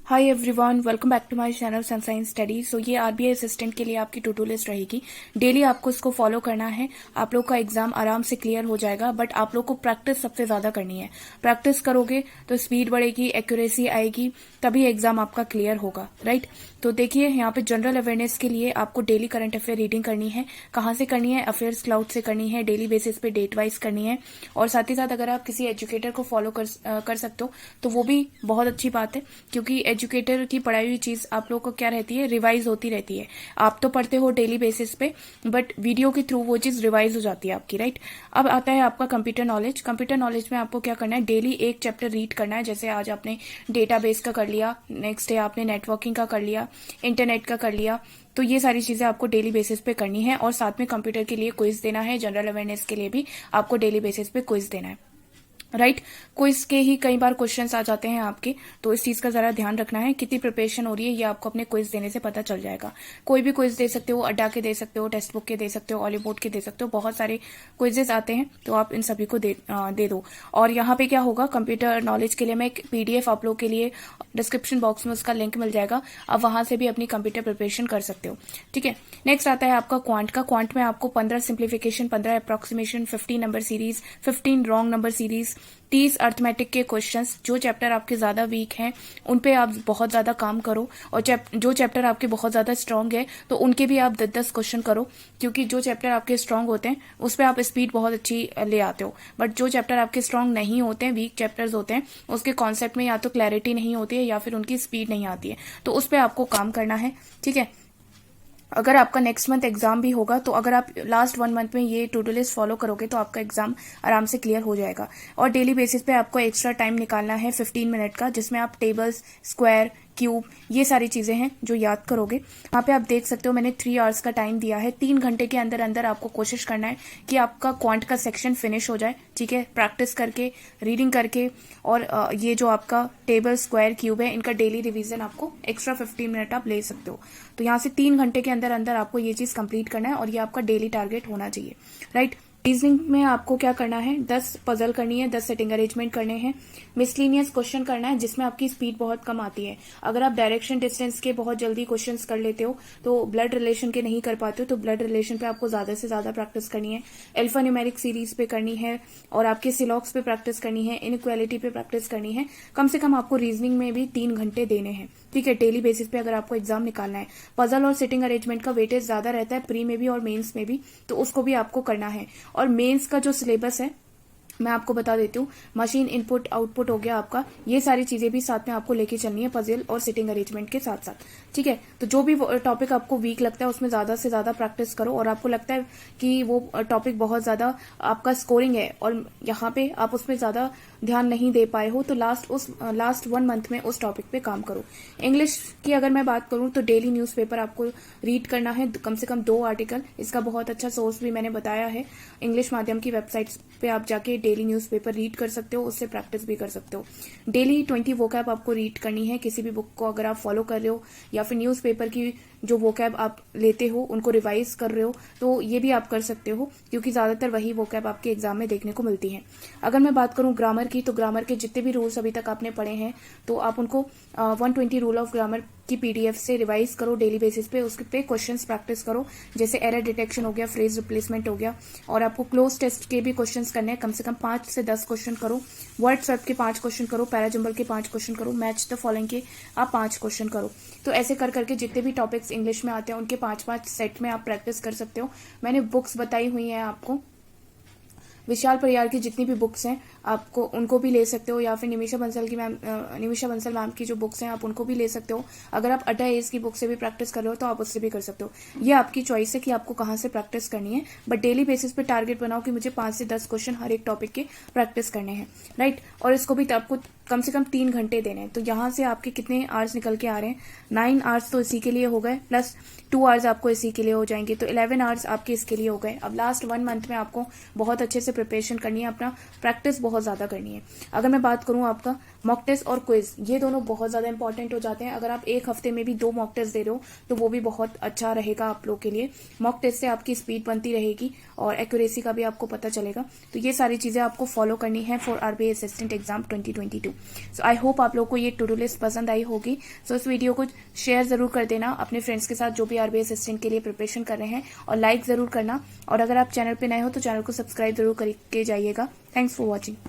Hi everyone, welcome back to my channel Sunshine Study. So ये RBI assistant के लिए आपकी टू डू लिस्ट रहेगी। डेली आपको इसको फॉलो करना है। आप लोग का एग्जाम आराम से क्लियर हो जाएगा, बट आप लोग को प्रैक्टिस सबसे ज्यादा करनी है। प्रैक्टिस करोगे तो स्पीड बढ़ेगी, एक्यूरेसी आएगी, तभी एग्जाम आपका क्लियर होगा, राइट। तो देखिए यहाँ पे जनरल अवेयरनेस के लिए आपको डेली करंट अफेयर रीडिंग करनी है। कहाँ से करनी है? अफेयर्स क्लाउड से करनी है, डेली बेसिस पे डेट वाइज करनी है। और साथ ही साथ अगर आप किसी एजुकेटर को फॉलो कर सकते हो तो वो भी बहुत अच्छी बात है, क्योंकि एजुकेटर की पढ़ाई हुई चीज आप लोगों को क्या रहती है, रिवाइज होती रहती है। आप तो पढ़ते हो डेली बेसिस पे, बट वीडियो के थ्रू वो चीज रिवाइज हो जाती है आपकी, राइट। अब आता है आपका कंप्यूटर नॉलेज। कंप्यूटर नॉलेज में आपको क्या करना है, डेली एक चैप्टर रीड करना है। जैसे आज आपने डेटाबेस का कर लिया, नेक्स्ट डे आपने नेटवर्किंग का कर लिया, इंटरनेट का कर लिया। तो ये सारी चीजें आपको डेली बेसिस पे करनी है। और साथ में कंप्यूटर के लिए क्विज देना है, जनरल अवेयरनेस के लिए भी आपको डेली बेसिस पे क्विज देना है, राइट। क्विज के ही कई बार क्वेश्चंस आ जाते हैं आपके, तो इस चीज का जरा ध्यान रखना है। कितनी प्रिपरेशन हो रही है ये आपको अपने क्विज देने से पता चल जाएगा। कोई भी क्विज दे सकते हो, अड्डा के दे सकते हो, टेक्स्ट बुक के दे सकते हो, ऑलीबोर्ड के दे सकते हो, बहुत सारे क्विजेस आते हैं, तो आप इन सभी को दे दो। और यहाँ पे क्या होगा, कंप्यूटर नॉलेज के लिए मैं एक पीडीएफ आप लोग के लिए डिस्क्रिप्शन बॉक्स में उसका लिंक मिल जाएगा। आप वहां से भी अपनी कंप्यूटर प्रिपरेशन कर सकते हो, ठीक है। नेक्स्ट आता है आपका क्वांट का। क्वांट में आपको 15 simplification, 15 approximation, 15 number series, 15 wrong number series, 30 arithmetic के क्वेश्चंस। जो चैप्टर आपके ज्यादा वीक हैं उन पे आप बहुत ज्यादा काम करो, और जो चैप्टर आपके बहुत ज्यादा स्ट्रांग है तो उनके भी आप 10-10 क्वेश्चन करो, क्योंकि जो चैप्टर आपके स्ट्रांग होते हैं उस पर आप स्पीड बहुत अच्छी ले आते हो। बट जो चैप्टर आपके स्ट्रांग नहीं होते हैं, वीक चैप्टर्स होते हैं, उसके कॉन्सेप्ट में या तो क्लैरिटी नहीं होती है या फिर उनकी स्पीड नहीं आती है, तो उस पर आपको काम करना है, ठीक है। अगर आपका नेक्स्ट मंथ एग्जाम भी होगा तो अगर आप लास्ट 1 मंथ में ये टू डू लिस्ट फॉलो करोगे तो आपका एग्जाम आराम से क्लियर हो जाएगा। और डेली बेसिस पे आपको एक्स्ट्रा टाइम निकालना है 15 मिनट का, जिसमें आप टेबल्स, स्क्वायर, क्यूब, ये सारी चीजें हैं जो याद करोगे। यहाँ पे आप देख सकते हो मैंने 3 आवर्स का टाइम दिया है। 3 घंटे के अंदर अंदर आपको कोशिश करना है कि आपका क्वांट का सेक्शन फिनिश हो जाए, ठीक है। प्रैक्टिस करके, रीडिंग करके, और ये जो आपका टेबल, स्क्वायर, क्यूब है, इनका डेली रिवीजन आपको एक्स्ट्रा 15 मिनट आप ले सकते हो। तो यहाँ से 3 घंटे के अंदर अंदर आपको ये चीज कंप्लीट करना है, और ये आपका डेली टारगेट होना चाहिए, राइट। रीजनिंग में आपको क्या करना है, 10 पजल करनी है, 10 सेटिंग अरेंजमेंट करने हैं, मिसलिनियस क्वेश्चन करना है जिसमें आपकी स्पीड बहुत कम आती है। अगर आप डायरेक्शन डिस्टेंस के बहुत जल्दी क्वेश्चंस कर लेते हो तो ब्लड रिलेशन के नहीं कर पाते हो, तो ब्लड रिलेशन पे आपको ज्यादा से ज्यादा प्रैक्टिस करनी है। अल्फा न्यूमेरिक सीरीज पे करनी है, और आपके सिलॉक्स पे प्रैक्टिस करनी है, इनइक्वालिटी पे प्रैक्टिस करनी है। कम से कम आपको रीजनिंग में भी 3 घंटे देने हैं, ठीक है, डेली बेसिस पे अगर आपको एग्जाम निकालना है। पजल और सिटिंग अरेंजमेंट का वेटेज ज्यादा रहता है प्री में भी और मेंस में भी, तो उसको भी आपको करना है। और मेंस का जो सिलेबस है मैं आपको बता देती हूँ, मशीन इनपुट आउटपुट हो गया आपका, ये सारी चीजें भी साथ में आपको लेके चलनी है, पजल और सिटिंग अरेंजमेंट के साथ साथ, ठीक है। तो जो भी टॉपिक आपको वीक लगता है उसमें ज्यादा से ज्यादा प्रैक्टिस करो, और आपको लगता है कि वो टॉपिक बहुत ज्यादा आपका स्कोरिंग है और यहाँ पे आप उसमें ज्यादा ध्यान नहीं दे पाए हो, तो लास्ट 1 मंथ में उस टॉपिक पे काम करो। इंग्लिश की अगर मैं बात करूं तो डेली न्यूज़पेपर आपको रीड करना है, कम से कम 2 आर्टिकल। इसका बहुत अच्छा सोर्स भी मैंने बताया है, इंग्लिश माध्यम की वेबसाइट पे आप जाके डेली न्यूज़पेपर रीड कर सकते हो, उससे प्रैक्टिस भी कर सकते हो। डेली 20 वोकैब आपको रीड करनी है, किसी भी बुक को अगर आप फॉलो कर रहे हो या फिर न्यूज़पेपर की जो वोकैब आप लेते हो उनको रिवाइज कर रहे हो, तो ये भी आप कर सकते हो, क्योंकि ज्यादातर वही वोकैब आपके एग्जाम में देखने को मिलती है। अगर मैं बात करूं ग्रामर की, तो ग्रामर के जितने भी रूल्स अभी तक आपने पढ़े हैं तो आप उनको 120 रूल ऑफ ग्रामर की पीडीएफ से रिवाइज करो डेली बेसिस पे, उस पे क्वेश्चंस प्रैक्टिस करो। जैसे एरर डिटेक्शन हो गया, फ्रेज रिप्लेसमेंट हो गया, और आपको क्लोज टेस्ट के भी क्वेश्चंस करने हैं, कम से कम 5 से 10 क्वेश्चन करो। वर्ड स्वैप के 5 क्वेश्चन करो, पैराजंबल के 5 क्वेश्चन करो, मैच द फॉलोइंग के आप 5 क्वेश्चन करो। तो ऐसे कर करके जितने भी टॉपिक्स इंग्लिश में आते हैं उनके 5-5 सेट में आप प्रैक्टिस कर सकते हो। मैंने बुक्स बताई हुई हैं आपको, विशाल परियार की जितनी भी बुक्स हैं आपको उनको भी ले सकते हो, या फिर निमिषा बंसल मैम की जो बुक्स हैं आप उनको भी ले सकते हो। अगर आप अड्डा एज की बुक से भी प्रैक्टिस कर रहे हो तो आप उससे भी कर सकते हो। ये आपकी चॉइस है कि आपको कहाँ से प्रैक्टिस करनी है, बट डेली बेसिस पे टारगेट बनाओ कि मुझे 5 से 10 क्वेश्चन हर एक टॉपिक के प्रैक्टिस करने हैं, राइट। और इसको भी आपको कम से कम 3 घंटे देने हैं। तो यहाँ से आपके कितने आवर्स निकल के आ रहे हैं, 9 आवर्स तो इसी के लिए हो गए, प्लस 2 आवर्स आपको इसी के लिए हो जाएंगे, तो 11 आवर्स आपके इसके लिए हो गए। अब लास्ट 1 मंथ में आपको बहुत अच्छे से प्रिपरेशन करनी है, अपना प्रैक्टिस बहुत ज्यादा करनी है। अगर मैं बात करूं आपका मॉक टेस्ट और क्विज ये दोनों बहुत ज्यादा इंपॉर्टेंट हो जाते हैं। अगर आप एक हफ्ते में भी 2 मॉक टेस्ट दे रहे हो तो वो भी बहुत अच्छा रहेगा आप लोग के लिए। मॉक टेस्ट से आपकी स्पीड बनती रहेगी और एक्यूरेसी का भी आपको पता चलेगा। तो ये सारी चीजें आपको फॉलो करनी है for RBI assistant exam 2022। So I hope आप लोग को ये टू डू लिस्ट पसंद आई होगी। सो इस वीडियो को शेयर जरूर कर देना अपने फ्रेंड्स के साथ जो भी आरबीआई असिस्टेंट के लिए प्रिपरेशन कर रहे हैं, और लाइक जरूर करना। और अगर आप चैनल पे नए हो तो चैनल को सब्सक्राइब जरूर करके जाइएगा। Thanks for watching.